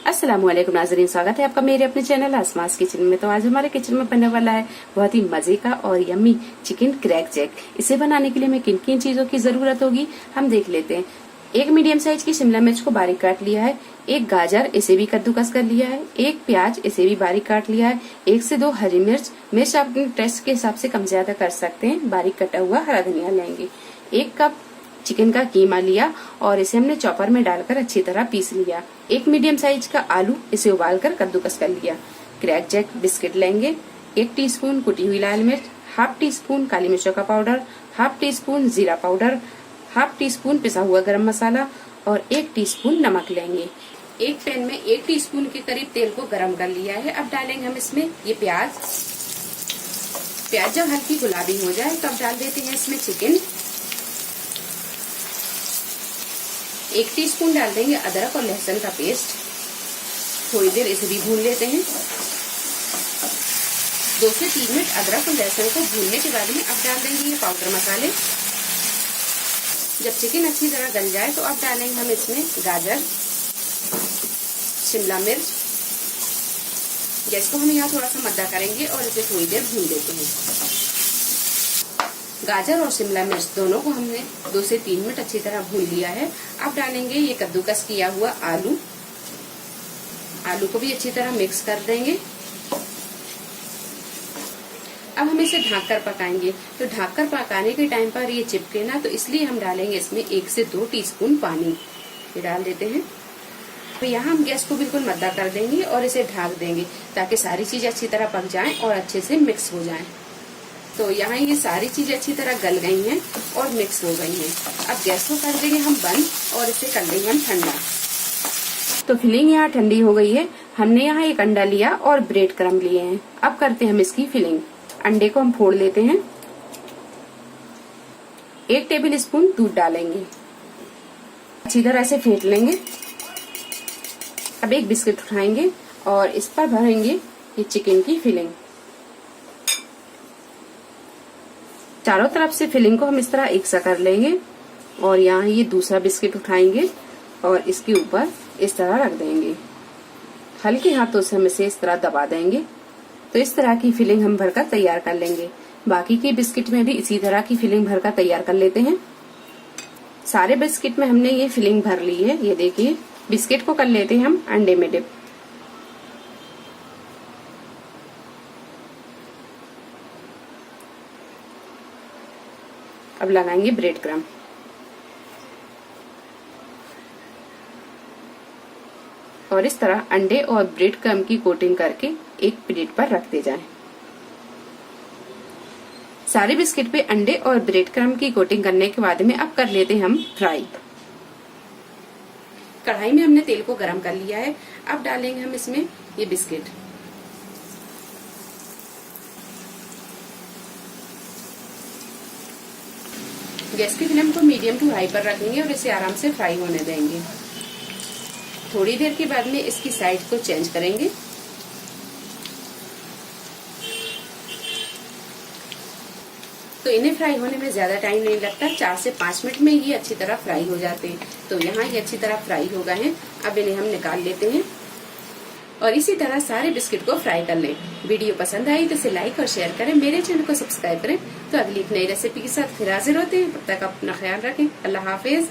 अस्सलामुअलैकुम नाज़रीन, स्वागत है आपका मेरे अपने चैनल आसमास किचन में। तो आज हमारे किचन में बनने वाला है बहुत ही मजे का और यम्मी चिकन क्रैक जैक। इसे बनाने के लिए हमें किन किन चीजों की जरूरत होगी हम देख लेते हैं। एक मीडियम साइज की शिमला मिर्च को बारीक काट लिया है, एक गाजर इसे भी कद्दूकस कर लिया है, एक प्याज इसे भी बारीक काट लिया है, 1 से 2 हरी मिर्च आप अपने टेस्ट के हिसाब से कम ज्यादा कर सकते हैं। बारीक कटा हुआ हरा धनिया लेंगे। 1 कप चिकन का कीमा लिया और इसे हमने चॉपर में डालकर अच्छी तरह पीस लिया। 1 मीडियम साइज का आलू इसे उबालकर कद्दूकस कर लिया। क्रैक जैक बिस्किट लेंगे, 1 टीस्पून कुटी हुई लाल मिर्च, हाफ टी स्पून काली मिर्चों का पाउडर, हाफ टी स्पून जीरा पाउडर, हाफ टी स्पून पिसा हुआ गरम मसाला और 1 टीस्पून नमक लेंगे। एक पैन में 1 टीस्पून के करीब तेल को गरम कर लिया है। अब डालेंगे हम इसमें ये प्याज जब हल्की गुलाबी हो जाए तो अब डाल देते हैं इसमें चिकन। 1 टीस्पून डाल देंगे अदरक और लहसुन का पेस्ट। थोड़ी देर इसे भी भून लेते हैं। 2 से 3 मिनट अदरक और लहसुन को भूनने के बाद में अब डाल देंगे ये पाउडर मसाले। जब चिकन अच्छी तरह गल जाए तो अब डालेंगे हम इसमें गाजर, शिमला मिर्च। गैस को हम यहाँ थोड़ा सा मद्दा करेंगे और इसे थोड़ी देर भून देते हैं। गाजर और शिमला मिर्च दोनों को हमने 2 से 3 मिनट अच्छी तरह भून लिया है। अब डालेंगे ये कद्दूकस किया हुआ आलू को भी अच्छी तरह मिक्स कर देंगे। अब हम इसे ढक कर पकाएंगे। तो ढक कर पकाने के टाइम पर ये चिपके ना, तो इसलिए हम डालेंगे इसमें 1 से 2 टीस्पून पानी। ये डाल देते हैं। तो यहाँ हम गैस को बिल्कुल मद्दा कर देंगे और इसे ढक देंगे ताकि सारी चीजें अच्छी तरह पक जाएं और अच्छे से मिक्स हो जाएं। तो यहाँ ये सारी चीजें अच्छी तरह गल गई हैं और मिक्स हो गई हैं। अब गैस को कर देंगे हम बंद और इसे कर देंगे हम ठंडा। तो फिलिंग यहाँ ठंडी हो गई है। हमने यहाँ 1 अंडा लिया और ब्रेड क्रम्ब लिए हैं। अब करते हैं हम इसकी फिलिंग। अंडे को हम फोड़ लेते हैं। 1 टेबल स्पून दूध डालेंगे, अच्छी तरह से फेंट लेंगे। अब एक बिस्किट उठाएंगे और इस पर भरेंगे ये चिकन की फिलिंग। चारों तरफ से फिलिंग को हम इस तरह एक सा कर लेंगे और यहाँ ये दूसरा बिस्किट उठाएंगे और इसके ऊपर इस तरह रख देंगे। हल्के हाथों से हम इसे इस तरह दबा देंगे। तो इस तरह की फिलिंग हम भरकर तैयार कर लेंगे। बाकी के बिस्किट में भी इसी तरह की फिलिंग भरकर तैयार कर लेते हैं। सारे बिस्किट में हमने ये फिलिंग भर ली है। ये देखिए, बिस्किट को कर लेते हैं हम अंडे में डिप। अब लगाएंगे ब्रेड क्रम्ब और इस तरह अंडे और ब्रेड क्रम्ब की कोटिंग करके एक प्लेट पर रखते जाएं। सारे बिस्किट पे अंडे और ब्रेड क्रम्ब की कोटिंग करने के बाद में अब कर लेते हैं हम फ्राई। कढ़ाई में हमने तेल को गरम कर लिया है। अब डालेंगे हम इसमें ये बिस्किट। गैस की फ्लेम को मीडियम टू हाई पर रखेंगे और इसे आराम से फ्राई होने देंगे। थोड़ी देर के बाद में इसकी साइड को चेंज करेंगे। तो इन्हें फ्राई होने में ज्यादा टाइम नहीं लगता, 4 से 5 मिनट में ये अच्छी तरह फ्राई हो जाते हैं। तो यहाँ ये अच्छी तरह फ्राई हो गए हैं। अब इन्हें हम निकाल लेते हैं और इसी तरह सारे बिस्किट को फ्राई कर लें। वीडियो पसंद आई तो इसे लाइक और शेयर करें, मेरे चैनल को सब्सक्राइब करें। तो अगली एक नई रेसिपी के साथ फिर हाजिर होते हैं। तब तक अपना ख्याल रखें। अल्लाह हाफिज।